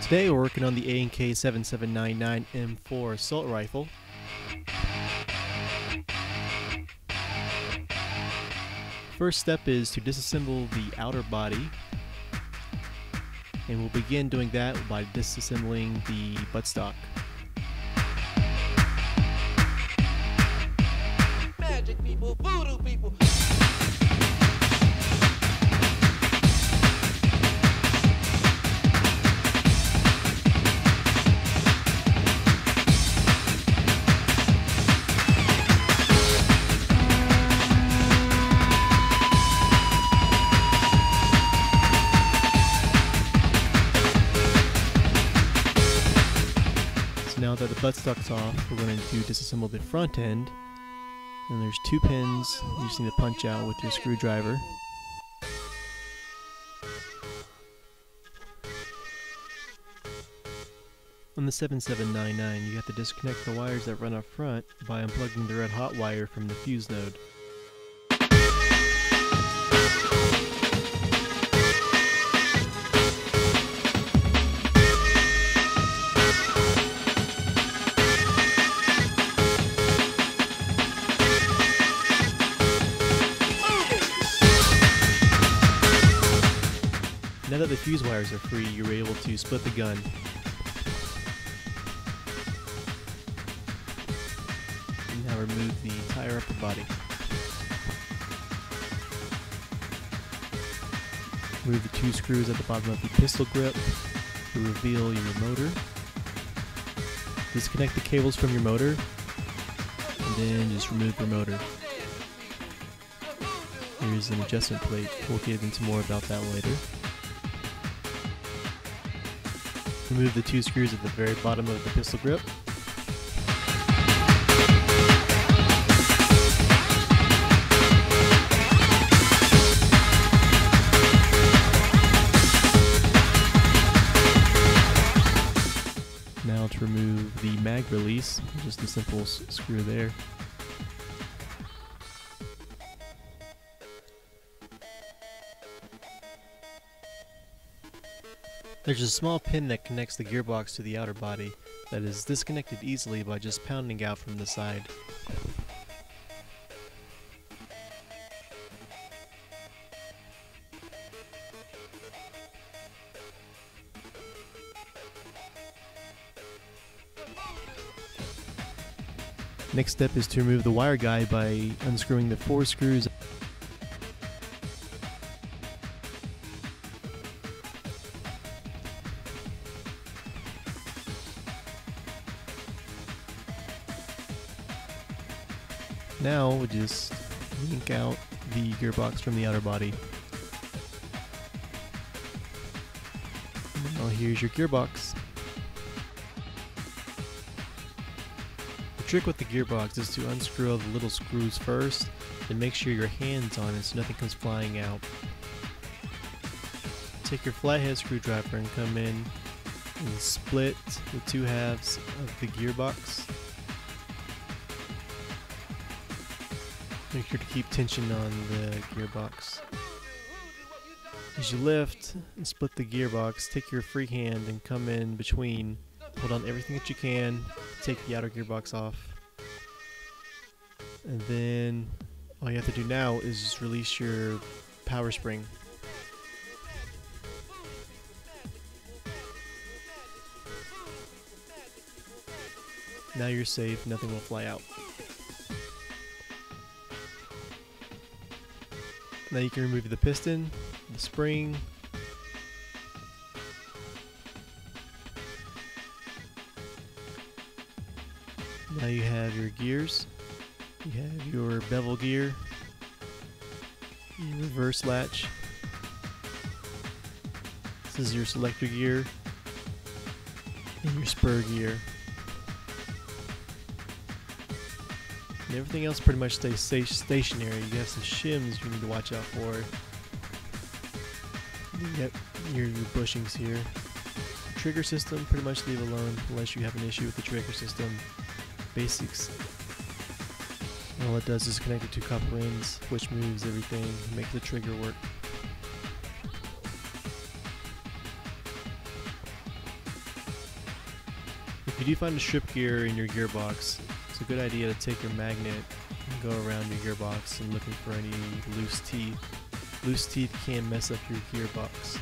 Today we're working on the A&K 7799 M4 assault rifle. First step is to disassemble the outer body, and we'll begin doing that by disassembling the buttstock. Magic people, voodoo people. Now that the buttstock's off, we're going to disassemble the front end. And there's two pins you just need to punch out with your screwdriver. On the 7799, you have to disconnect the wires that run up front by unplugging the red hot wire from the fuse node. Now that the fuse wires are free, you're able to split the gun. And now remove the entire upper body. Remove the two screws at the bottom of the pistol grip to reveal your motor. Disconnect the cables from your motor, and then just remove your motor. Here's an adjustment plate. We'll get into more about that later. Remove the two screws at the very bottom of the pistol grip. Now to remove the mag release, just a simple screw there. There's a small pin that connects the gearbox to the outer body that is disconnected easily by just pounding out from the side. Next step is to remove the wire guide by unscrewing the 4 screws. Now we'll just yank out the gearbox from the outer body. Now here's your gearbox. The trick with the gearbox is to unscrew all the little screws first and make sure your hand's on it so nothing comes flying out. Take your flathead screwdriver and come in and split the two halves of the gearbox. Make sure to keep tension on the gearbox. As you lift and split the gearbox, take your free hand and come in between. Hold on everything that you can, take the outer gearbox off. And then all you have to do now is just release your power spring. Now you're safe, nothing will fly out. Now you can remove the piston, the spring, now you have your gears, you have your bevel gear, your reverse latch, this is your selector gear, and your spur gear. And everything else pretty much stays stationary. You have some shims you need to watch out for. You got your bushings here. Trigger system, pretty much leave alone unless you have an issue with the trigger system. Basics. And all it does is connect it to copper ends, which moves everything and makes the trigger work. If you do find a strip gear in your gearbox, it's a good idea to take your magnet and go around your gearbox and looking for any loose teeth. Loose teeth can mess up your gearbox.